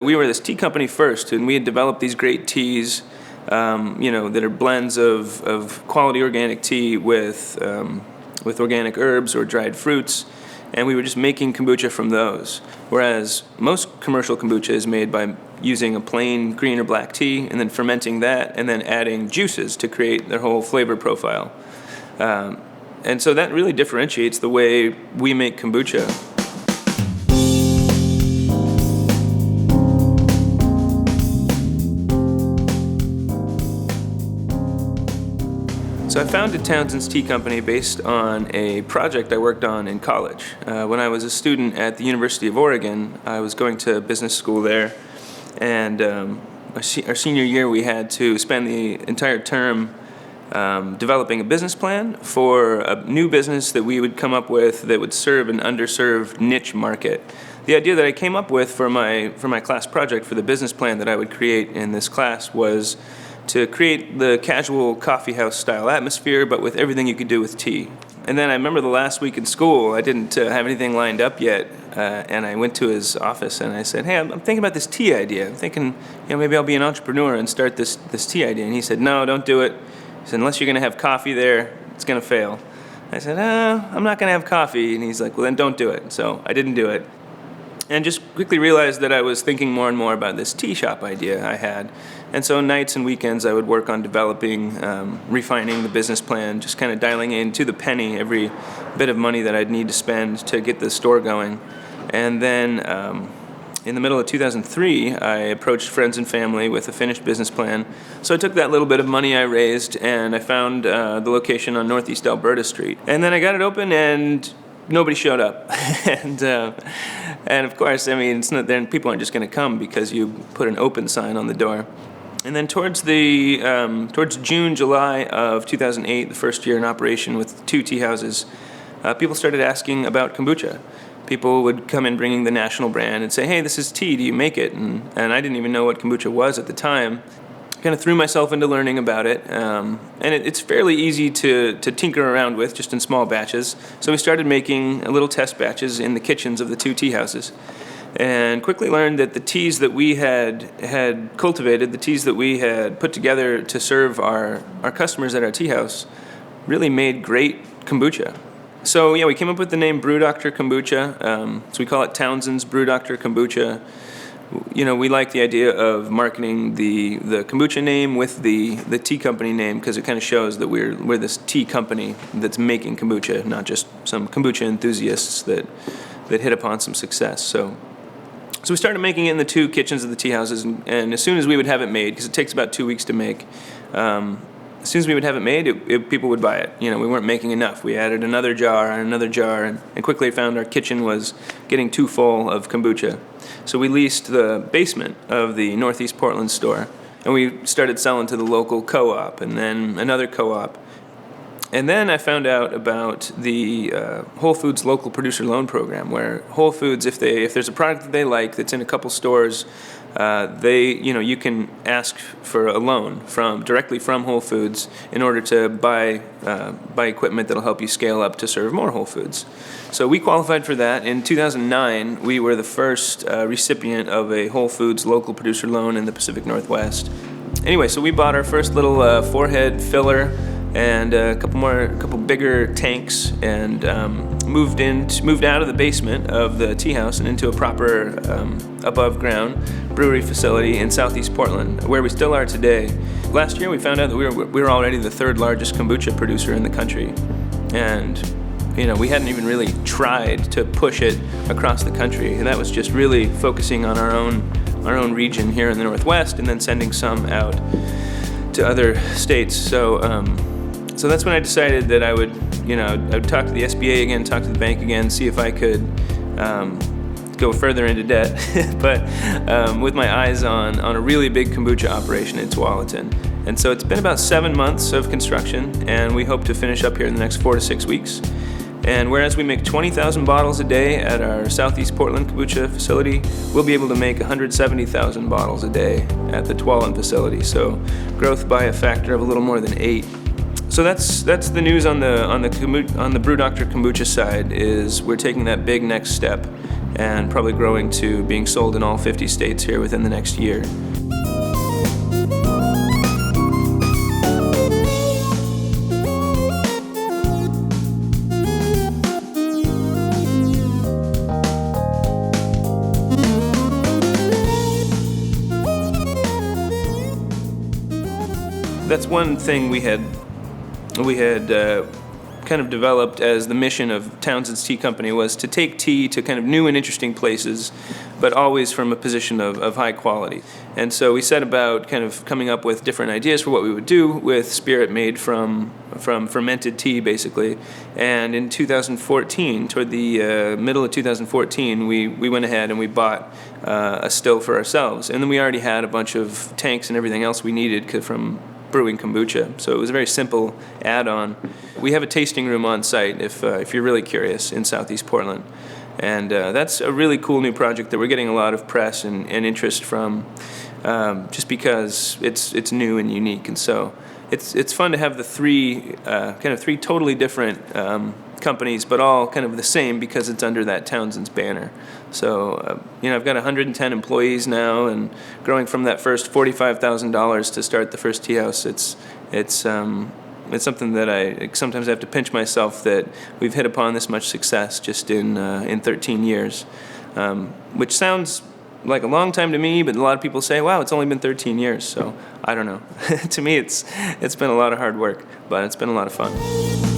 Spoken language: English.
We were this tea company first, and we had developed these great teas, that are blends of quality organic tea with organic herbs or dried fruits, and we were just making kombucha from those. Whereas most commercial kombucha is made by using a plain green or black tea and then fermenting that and then adding juices to create their whole flavor profile. And so that really differentiates the way we make kombucha. So I founded Townshend's Tea Company based on a project I worked on in college. When I was a student at the University of Oregon, I was going to business school there, and our senior year we had to spend the entire term developing a business plan for a new business that we would come up with that would serve an underserved niche market. The idea that I came up with for my class project, for the business plan that I would create in this class, was to create the casual coffee house style atmosphere, but with everything you could do with tea. And then I remember the last week in school, I didn't have anything lined up yet, and I went to his office and I said, "Hey, I'm thinking about this tea idea. I'm thinking, maybe I'll be an entrepreneur and start this tea idea." And he said, "No, don't do it." He said, "Unless you're going to have coffee there, it's going to fail." I said, "I'm not going to have coffee." And he's like, "Well, then don't do it." So I didn't do it. And just quickly realized that I was thinking more and more about this tea shop idea I had. And so nights and weekends I would work on developing, refining the business plan, just kind of dialing in to the penny every bit of money that I'd need to spend to get the store going. And then in the middle of 2003, I approached friends and family with a finished business plan. So I took that little bit of money I raised and I found the location on Northeast Alberta Street. And then I got it open and nobody showed up. And of course, it's not there. People aren't just going to come because you put an open sign on the door. And then towards June, July of 2008, the first year in operation with 2 tea houses, people started asking about kombucha. People would come in bringing the national brand and say, "Hey, this is tea, do you make it?" And I didn't even know what kombucha was at the time. Kind of threw myself into learning about it, and it's fairly easy to tinker around with, just in small batches. So we started making little test batches in the kitchens of the 2 tea houses, and quickly learned that the teas that we had cultivated, the teas that we had put together to serve our customers at our tea house, really made great kombucha. So we came up with the name Brew Dr Kombucha. So we call it Townshend's Brew Dr Kombucha. We like the idea of marketing the kombucha name with the tea company name, because it kind of shows that we're this tea company that's making kombucha, not just some kombucha enthusiasts that hit upon some success. So we started making it in the 2 kitchens of the tea houses, and as soon as we would have it made, because it takes about 2 weeks to make, as soon as we would have it made, people would buy it. We weren't making enough. We added another jar and another jar, and quickly found our kitchen was getting too full of kombucha. So we leased the basement of the Northeast Portland store, and we started selling to the local co-op, and then another co-op. And then I found out about the Whole Foods local producer loan program, where Whole Foods, if there's a product that they like that's in a couple stores, you can ask for a loan directly from Whole Foods in order to buy equipment that'll help you scale up to serve more Whole Foods. So we qualified for that. In 2009, we were the first recipient of a Whole Foods local producer loan in the Pacific Northwest. Anyway, so we bought our first little 4-head filler and a couple bigger tanks, and moved out of the basement of the tea house and into a proper above ground brewery facility in Southeast Portland, where we still are today. Last year we found out that we were already the 3rd largest kombucha producer in the country, and we hadn't even really tried to push it across the country, and that was just really focusing on our own region here in the Northwest, and then sending some out to other states. So that's when I decided that I would talk to the SBA again, talk to the bank again, see if I could go further into debt, but with my eyes on a really big kombucha operation in Tualatin. And so it's been about 7 months of construction, and we hope to finish up here in the next 4 to 6 weeks. And whereas we make 20,000 bottles a day at our Southeast Portland kombucha facility, we'll be able to make 170,000 bottles a day at the Tualatin facility. So growth by a factor of a little more than 8. So that's the news on the Brew Dr Kombucha side. Is we're taking that big next step and probably growing to being sold in all 50 states here within the next year. That's one thing we had kind of developed as the mission of Townshend's Tea Company, was to take tea to kind of new and interesting places, but always from a position of high quality. And so we set about kind of coming up with different ideas for what we would do with spirit made from fermented tea, basically. And in 2014, toward the middle of 2014, we went ahead and we bought a still for ourselves. And then we already had a bunch of tanks and everything else we needed from brewing kombucha, so it was a very simple add-on. We have a tasting room on site if you're really curious in Southeast Portland, and that's a really cool new project that we're getting a lot of press and interest from, just because it's new and unique, and so it's fun to have the three totally different companies, but all kind of the same because it's under that Townshend's banner. So, I've got 110 employees now, and growing from that first $45,000 to start the first tea house, it's something that I sometimes have to pinch myself that we've hit upon this much success just in 13 years, which sounds like a long time to me, but a lot of people say, wow, it's only been 13 years, so I don't know. To me, it's been a lot of hard work, but it's been a lot of fun.